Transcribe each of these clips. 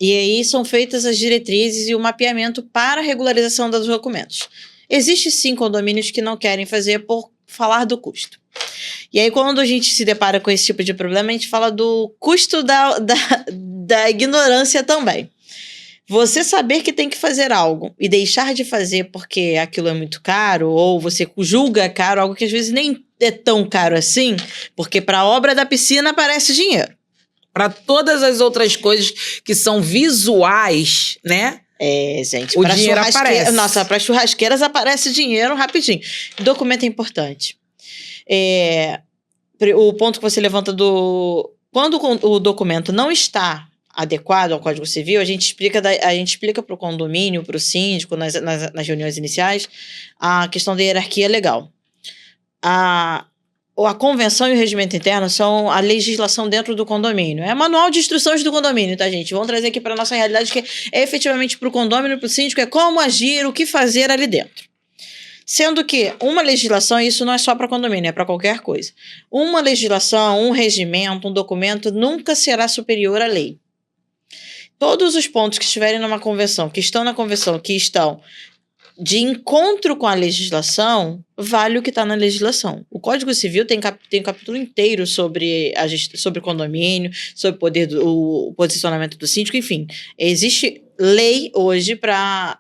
E aí são feitas as diretrizes e o mapeamento para a regularização dos documentos. Existe sim condomínios que não querem fazer por falar do custo. E aí, quando a gente se depara com esse tipo de problema, a gente fala do custo da ignorância também. Você saber que tem que fazer algo e deixar de fazer porque aquilo é muito caro, ou você julga caro, algo que às vezes nem é tão caro assim, porque para a obra da piscina aparece dinheiro. Para todas as outras coisas que são visuais, né? Gente, o dinheiro aparece. Nossa, para churrasqueiras aparece dinheiro rapidinho. Documento é importante. O ponto que você levanta quando o documento não está adequado ao Código Civil, a gente explica para o condomínio, para o síndico, nas reuniões iniciais, a questão da hierarquia legal. A convenção e o regimento interno são a legislação dentro do condomínio. É manual de instruções do condomínio, tá, gente? Vamos trazer aqui para a nossa realidade, que é efetivamente para o condomínio, para o síndico, é como agir, o que fazer ali dentro. Sendo que uma legislação, isso não é só para condomínio, é para qualquer coisa. Uma legislação, um regimento, um documento nunca será superior à lei. Todos os pontos que estiverem numa convenção, que estão na convenção, que estão de encontro com a legislação, vale o que está na legislação. O Código Civil tem um capítulo inteiro sobre condomínio, sobre o posicionamento do síndico, enfim. Existe lei hoje para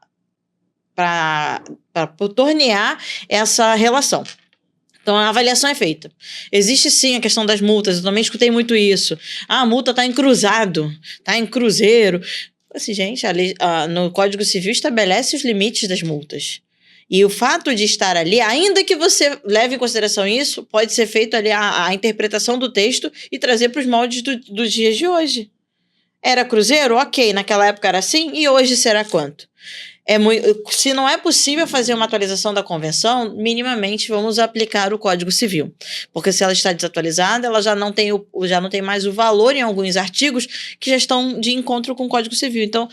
tornear essa relação. Então, a avaliação é feita. Existe, sim, a questão das multas. Eu também escutei muito isso. A multa está em cruzado, está em cruzeiro. Assim, gente, no Código Civil estabelece os limites das multas. E o fato de estar ali, ainda que você leve em consideração isso, pode ser feito ali a interpretação do texto e trazer para os moldes dos dias de hoje. Era cruzeiro? Ok, naquela época era assim, e hoje será quanto? Se não é possível fazer uma atualização da convenção, minimamente vamos aplicar o Código Civil. Porque se ela está desatualizada, ela já não tem mais o valor em alguns artigos que já estão de encontro com o Código Civil. Então,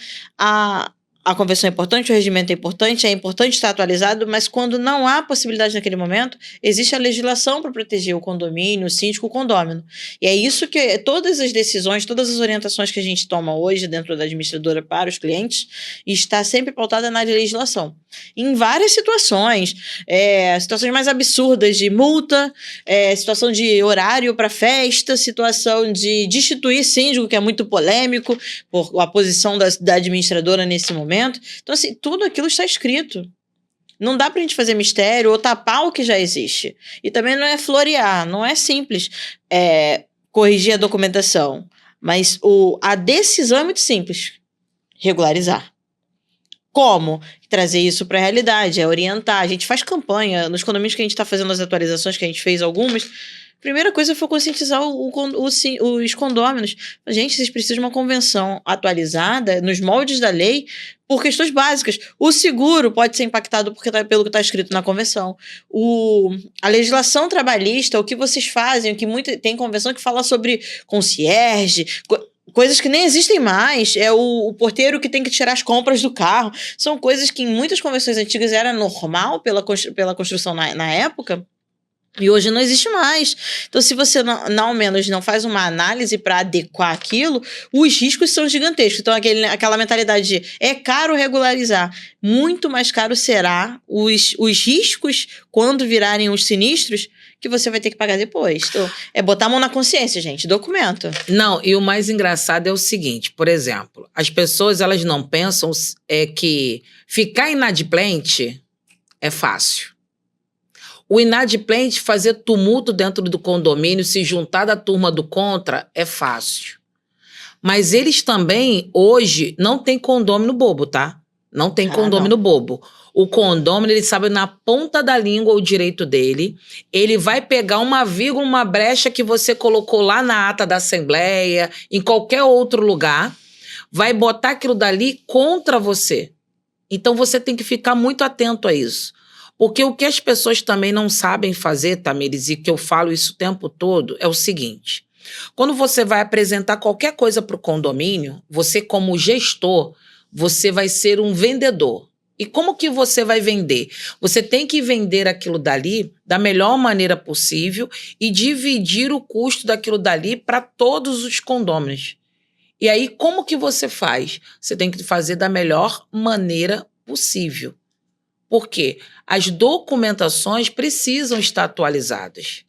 a convenção é importante, o regimento é importante estar atualizado, mas quando não há possibilidade naquele momento, existe a legislação para proteger o condomínio, o síndico, o condômino. E é isso que todas as decisões, todas as orientações que a gente toma hoje dentro da administradora para os clientes, está sempre pautada na legislação. Em várias situações mais absurdas de multa, situação de horário para festa, situação de destituir síndico, que é muito polêmico, por a posição da administradora nesse momento. Então, assim, tudo aquilo está escrito. Não dá pra gente fazer mistério ou tapar o que já existe. E também não é florear, não é simples corrigir a documentação. Mas a decisão é muito simples. Regularizar. Como? Trazer isso para a realidade, orientar. A gente faz campanha nos condomínios que a gente está fazendo as atualizações, que a gente fez algumas. Primeira coisa foi conscientizar os condôminos. Gente, vocês precisam de uma convenção atualizada nos moldes da lei por questões básicas. O seguro pode ser impactado pelo que está escrito na convenção. A legislação trabalhista, o que vocês fazem, tem convenção que fala sobre concierge, coisas que nem existem mais. É o porteiro que tem que tirar as compras do carro. São coisas que em muitas convenções antigas era normal pela construção na época. E hoje não existe mais. Então, se você ao menos não faz uma análise para adequar aquilo, os riscos são gigantescos. Então, aquela mentalidade de é caro regularizar. Muito mais caro será os riscos quando virarem os sinistros que você vai ter que pagar depois. Então, é botar a mão na consciência, gente. Documento. Não, e o mais engraçado é o seguinte, por exemplo, as pessoas elas não pensam que ficar inadimplente é fácil. O inadimplente fazer tumulto dentro do condomínio, se juntar da turma do contra, é fácil. Mas eles também, hoje, não tem condômino bobo, tá? Não tem condômino bobo. O condômino, ele sabe na ponta da língua o direito dele. Ele vai pegar uma vírgula, uma brecha que você colocou lá na ata da assembleia, em qualquer outro lugar, vai botar aquilo dali contra você. Então, você tem que ficar muito atento a isso. Porque o que as pessoas também não sabem fazer, Tamires, e que eu falo isso o tempo todo, é o seguinte. Quando você vai apresentar qualquer coisa para o condomínio, você como gestor, você vai ser um vendedor. E como que você vai vender? Você tem que vender aquilo dali da melhor maneira possível e dividir o custo daquilo dali para todos os condôminos. E aí, como que você faz? Você tem que fazer da melhor maneira possível. Por quê? As documentações precisam estar atualizadas.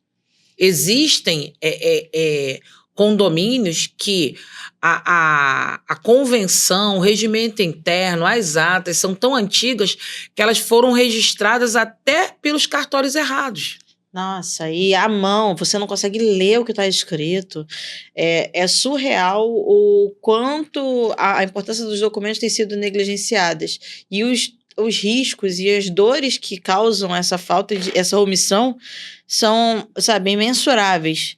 Existem condomínios que a convenção, o regimento interno, as atas são tão antigas que elas foram registradas até pelos cartórios errados. Nossa, e à mão, você não consegue ler o que está escrito. É surreal o quanto a importância dos documentos tem sido negligenciadas. E os riscos e as dores que causam essa falta essa omissão são, sabe, imensuráveis.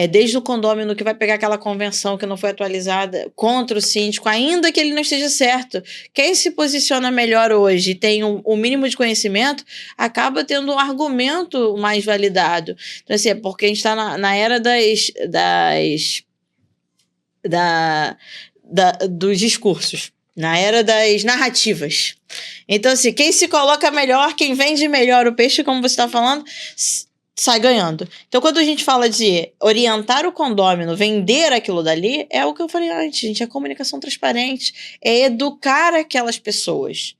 Desde o condômino que vai pegar aquela convenção que não foi atualizada contra o síndico, ainda que ele não esteja certo. Quem se posiciona melhor hoje e tem o mínimo de conhecimento, acaba tendo um argumento mais validado. Então, assim, é porque a gente está na era dos discursos, na era das narrativas. Então, assim, quem se coloca melhor, quem vende melhor o peixe, como você está falando, sai ganhando. Então, quando a gente fala de orientar o condômino, vender aquilo dali, é o que eu falei antes, gente, é comunicação transparente, é educar aquelas pessoas.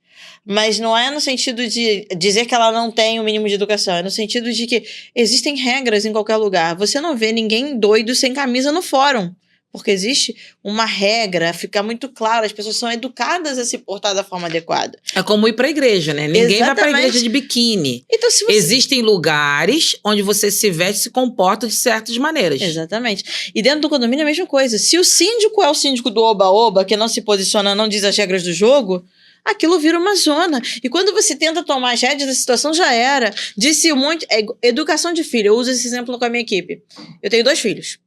Mas não é no sentido de dizer que ela não tem o mínimo de educação, é no sentido de que existem regras em qualquer lugar. Você não vê ninguém doido sem camisa no fórum, porque existe uma regra, fica muito claro, as pessoas são educadas a se portar da forma adequada. É como ir para a igreja, né? Ninguém Exatamente. vai para a igreja de biquíni. Então, se você... Existem lugares onde você se veste e se comporta de certas maneiras. Exatamente. E dentro do condomínio é a mesma coisa. Se o síndico é o síndico do oba-oba, que não se posiciona, não diz as regras do jogo, aquilo vira uma zona. E quando você tenta tomar as rédeas da situação, já era. Disse um monte... educação de filho. Eu uso esse exemplo com a minha equipe. Eu tenho 2 filhos.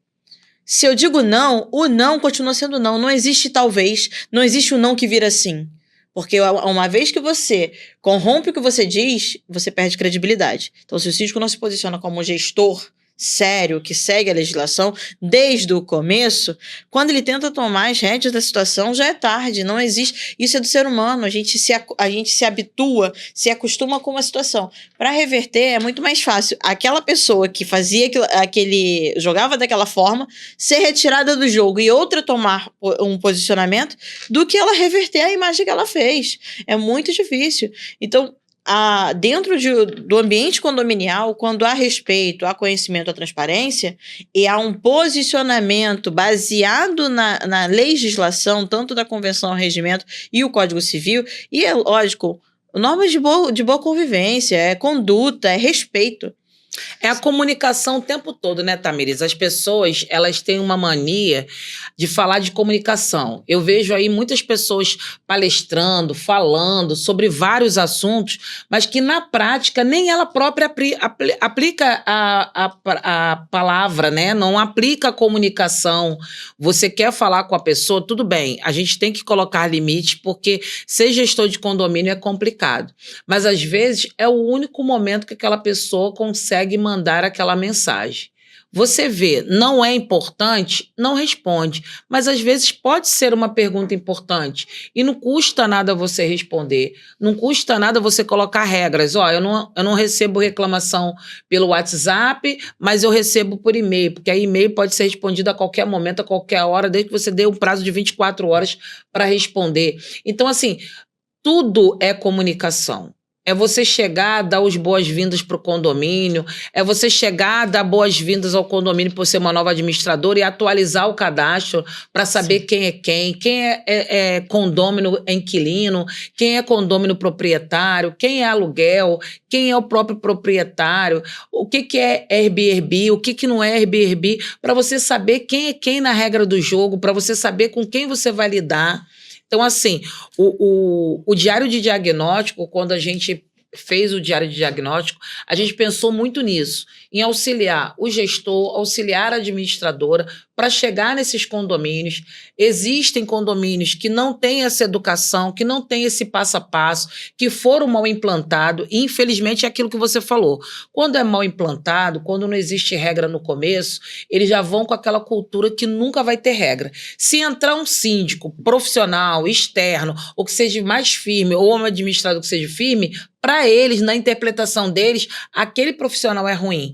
Se eu digo não, o não continua sendo não. Não existe talvez, não existe o não que vira sim. Porque uma vez que você corrompe o que você diz, você perde credibilidade. Então, se o síndico não se posiciona como um gestor sério, que segue a legislação desde o começo, quando ele tenta tomar as rédeas da situação, já é tarde, não existe. Isso é do ser humano, a gente se habitua, se acostuma com uma situação. Para reverter é muito mais fácil aquela pessoa que fazia jogava daquela forma, ser retirada do jogo e outra tomar um posicionamento, do que ela reverter a imagem que ela fez. É muito difícil. Então, dentro do ambiente condominial, quando há respeito, há conhecimento, há transparência, e há um posicionamento baseado na legislação, tanto da Convenção, Regimento e o Código Civil, e é lógico, normas de boa convivência, é conduta, é respeito. É a comunicação o tempo todo, né, Tamires? As pessoas, elas têm uma mania de falar de comunicação. Eu vejo aí muitas pessoas palestrando, falando sobre vários assuntos, mas que na prática nem ela própria aplica a palavra, né? Não aplica a comunicação. Você quer falar com a pessoa, tudo bem, a gente tem que colocar limites, porque ser gestor de condomínio é complicado. Mas às vezes é o único momento que aquela pessoa consegue mandar aquela mensagem. Você vê, não é importante, não responde. Mas às vezes pode ser uma pergunta importante e não custa nada você responder. Não custa nada você colocar regras. Eu não recebo reclamação pelo WhatsApp, mas eu recebo por e-mail, porque a e-mail pode ser respondido a qualquer momento, a qualquer hora, desde que você dê um prazo de 24 horas para responder. Então, assim, tudo é comunicação. É você chegar, dar as boas-vindas para o condomínio, é você chegar, dar boas-vindas ao condomínio por ser uma nova administradora e atualizar o cadastro para saber Sim. quem é condômino inquilino, quem é condômino proprietário, quem é aluguel, quem é o próprio proprietário, o que é Airbnb, o que não é Airbnb, para você saber quem é quem na regra do jogo, para você saber com quem você vai lidar. Então, assim, o diário de diagnóstico, quando a gente fez o diário de diagnóstico, a gente pensou muito nisso, em auxiliar o gestor, auxiliar a administradora para chegar nesses condomínios. Existem condomínios que não têm essa educação, que não têm esse passo a passo, que foram mal implantados, e infelizmente é aquilo que você falou. Quando é mal implantado, quando não existe regra no começo, eles já vão com aquela cultura que nunca vai ter regra. Se entrar um síndico profissional, externo, ou que seja mais firme, ou um administrador que seja firme, para eles, na interpretação deles, aquele profissional é ruim.